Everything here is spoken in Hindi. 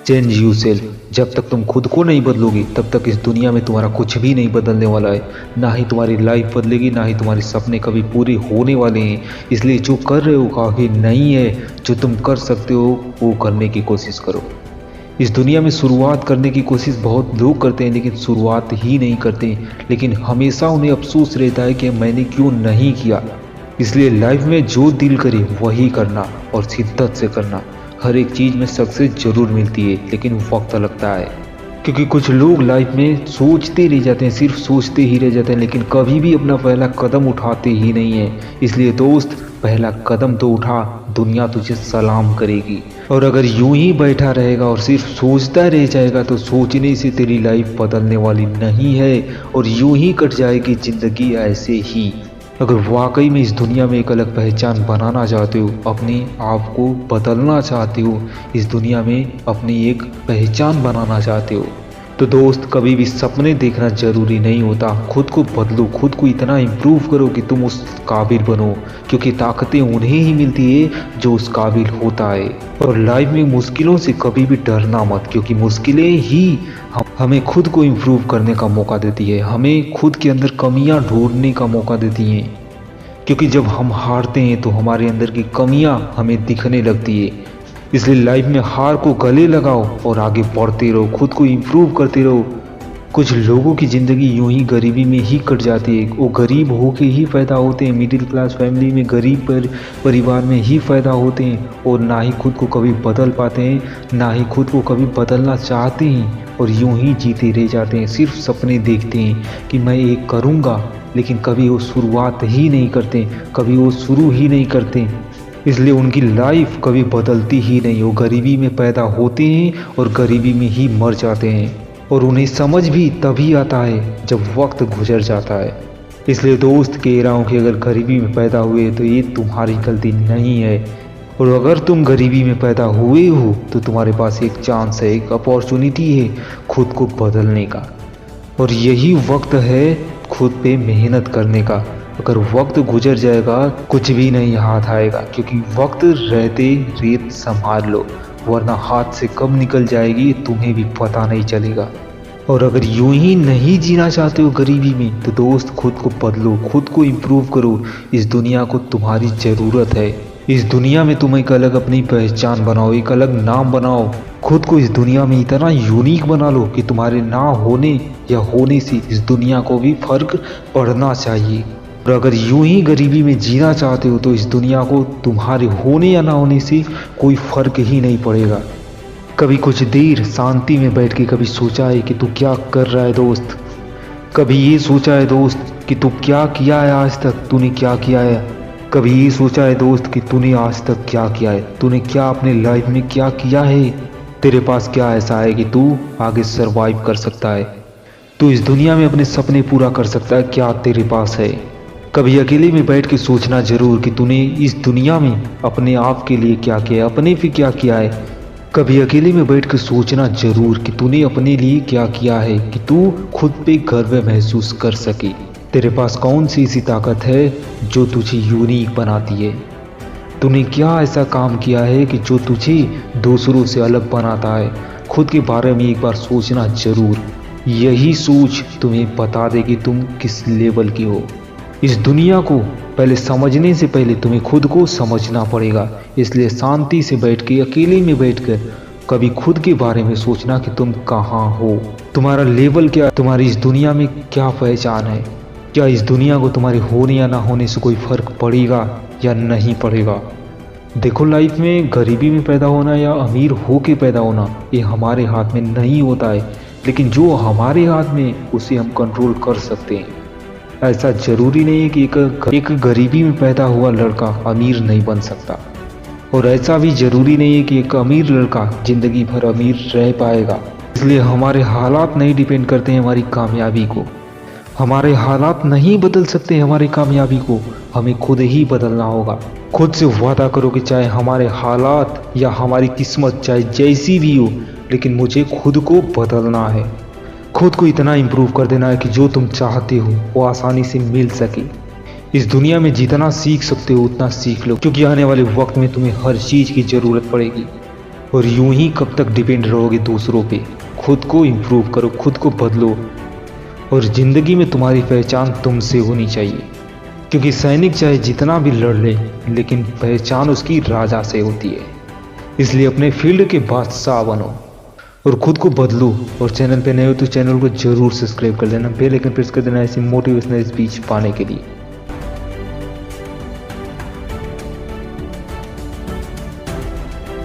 Change you self. जब तक तुम खुद को नहीं बदलोगी तब तक इस दुनिया में तुम्हारा कुछ भी नहीं बदलने वाला है। ना ही तुम्हारी लाइफ बदलेगी, ना ही तुम्हारे सपने कभी पूरे होने वाले हैं। इसलिए जो कर रहे हो काफ़ी नहीं है। जो तुम कर सकते हो वो करने की कोशिश करो। इस दुनिया में शुरुआत करने की कोशिश बहुत लोग करते हैं लेकिन शुरुआत ही नहीं करते। लेकिन हमेशा उन्हें अफसोस रहता है कि मैंने क्यों नहीं किया। इसलिए लाइफ में जो दिल करे वही करना और शिद्दत से करना। हर एक चीज़ में सक्सेस जरूर मिलती है लेकिन वक्त लगता है। क्योंकि कुछ लोग लाइफ में सोचते रह जाते हैं, सिर्फ सोचते ही रह जाते हैं, लेकिन कभी भी अपना पहला कदम उठाते ही नहीं है। इसलिए दोस्त, पहला कदम तो उठा, दुनिया तुझे सलाम करेगी। और अगर यूं ही बैठा रहेगा और सिर्फ सोचता रह जाएगा तो सोचने से तेरी लाइफ बदलने वाली नहीं है और यूं ही कट जाएगी जिंदगी ऐसे ही। अगर वाकई में इस दुनिया में एक अलग पहचान बनाना चाहते हो, अपने आप को बदलना चाहते हो, इस दुनिया में अपनी एक पहचान बनाना चाहते हो, तो दोस्त कभी भी सपने देखना जरूरी नहीं होता। खुद को बदलो, खुद को इतना इम्प्रूव करो कि तुम उस काबिल बनो। क्योंकि ताकतें उन्हें ही मिलती है जो उस काबिल होता है। और लाइफ में मुश्किलों से कभी भी डरना मत, क्योंकि मुश्किलें ही हमें खुद को इम्प्रूव करने का मौका देती है, हमें खुद के अंदर कमियां ढूंढने का मौका देती हैं। क्योंकि जब हम हारते हैं तो हमारे अंदर की कमियां हमें दिखने लगती है। इसलिए लाइफ में हार को गले लगाओ और आगे बढ़ते रहो, खुद को इम्प्रूव करते रहो। कुछ लोगों की ज़िंदगी यूं ही गरीबी में ही कट जाती है। वो गरीब होके ही पैदा होते हैं, मिडिल क्लास फैमिली में, गरीब परिवार में ही पैदा होते हैं और ना ही खुद को कभी बदल पाते हैं, ना ही खुद को कभी बदलना चाहते हैं और यूं ही जीते रह जाते हैं। सिर्फ सपने देखते हैं कि मैं ये करूँगा, लेकिन कभी वो शुरुआत ही नहीं करते, कभी वो शुरू ही नहीं करते। इसलिए उनकी लाइफ कभी बदलती ही नहीं। वो गरीबी में पैदा होते हैं और गरीबी में ही मर जाते हैं और उन्हें समझ भी तभी आता है जब वक्त गुजर जाता है। इसलिए दोस्त, कह रहा हूँ कि अगर गरीबी में पैदा हुए तो ये तुम्हारी गलती नहीं है। और अगर तुम गरीबी में पैदा हुए हो तो तुम्हारे पास एक चांस है, एक अपॉर्चुनिटी है खुद को बदलने का। और यही वक्त है खुद पे मेहनत करने का। अगर वक्त गुजर जाएगा कुछ भी नहीं हाथ आएगा, क्योंकि वक्त रहते रेत संभाल लो, वरना हाथ से कब निकल जाएगी तुम्हें भी पता नहीं चलेगा। और अगर यूं ही नहीं जीना चाहते हो गरीबी में तो दोस्त, खुद को बदलो, खुद को इम्प्रूव करो। इस दुनिया को तुम्हारी ज़रूरत है। इस दुनिया में तुम एक अलग अपनी पहचान बनाओ, एक अलग नाम बनाओ। खुद को इस दुनिया में इतना यूनिक बना लो कि तुम्हारे ना होने या होने से इस दुनिया को भी फर्क पड़ना चाहिए। और अगर यूं ही गरीबी में जीना चाहते हो तो इस दुनिया को तुम्हारे होने या ना होने से कोई फर्क ही नहीं पड़ेगा। कभी कुछ देर शांति में बैठ के कभी सोचा है कि तू क्या कर रहा है दोस्त? कभी ये सोचा है दोस्त कि तू क्या किया है आज तक? तूने क्या किया है? कभी ये सोचा है दोस्त कि तूने आज तक क्या किया है? तूने क्या अपने लाइफ में क्या किया है? तेरे पास क्या ऐसा है कि तू आगे सरवाइव कर सकता है? तू इस दुनिया में अपने सपने पूरा कर सकता है? क्या तेरे पास है? कभी अकेले में बैठ के सोचना जरूर कि तूने इस दुनिया में अपने आप के लिए क्या किया है, अपने पे क्या किया है। कभी अकेले में बैठ के सोचना जरूर कि तूने अपने लिए क्या किया है कि तू खुद पे गर्व महसूस कर सके। तेरे पास कौन सी ऐसी ताकत है जो तुझे यूनिक बनाती है? तूने क्या ऐसा काम किया है कि जो तुझे दूसरों से अलग बनाता है? खुद के बारे में एक बार सोचना जरूर। यही सोच तुम्हें बता दे कि तुम किस लेवल की हो। इस दुनिया को पहले समझने से पहले तुम्हें खुद को समझना पड़ेगा। इसलिए शांति से बैठ के, अकेले में बैठकर कभी खुद के बारे में सोचना कि तुम कहाँ हो, तुम्हारा लेवल क्या, तुम्हारी इस दुनिया में क्या पहचान है। क्या इस दुनिया को तुम्हारे होने या ना होने से कोई फर्क पड़ेगा या नहीं पड़ेगा? देखो, लाइफ में गरीबी में पैदा होना या अमीर हो के पैदा होना ये हमारे हाथ में नहीं होता है, लेकिन जो हमारे हाथ में उसे हम कंट्रोल कर सकते हैं। ऐसा जरूरी नहीं है कि एक गरीबी में पैदा हुआ लड़का अमीर नहीं बन सकता, और ऐसा भी जरूरी नहीं है कि एक अमीर लड़का जिंदगी भर अमीर रह पाएगा। इसलिए हमारे हालात नहीं डिपेंड करते हैं हमारी कामयाबी को। हमारे हालात नहीं बदल सकते हमारी कामयाबी को, हमें खुद ही बदलना होगा। खुद से वादा करो कि चाहे हमारे हालात या हमारी किस्मत चाहे जैसी भी हो, लेकिन मुझे खुद को बदलना है। खुद को इतना इम्प्रूव कर देना है कि जो तुम चाहते हो वो आसानी से मिल सके। इस दुनिया में जितना सीख सकते हो उतना सीख लो, क्योंकि आने वाले वक्त में तुम्हें हर चीज़ की ज़रूरत पड़ेगी। और यूं ही कब तक डिपेंड रहोगे दूसरों पे। खुद को इम्प्रूव करो, खुद को बदलो, और ज़िंदगी में तुम्हारी पहचान तुमसे होनी चाहिए। क्योंकि सैनिक चाहे जितना भी लड़ ले, लेकिन पहचान उसकी राजा से होती है। इसलिए अपने फील्ड के बादशाह बनो और खुद को बदलो। और चैनल पे नए हो तो चैनल को जरूर सब्सक्राइब कर देना, बेल आइकन प्रेस कर देना ऐसी मोटिवेशनल स्पीच पाने के लिए।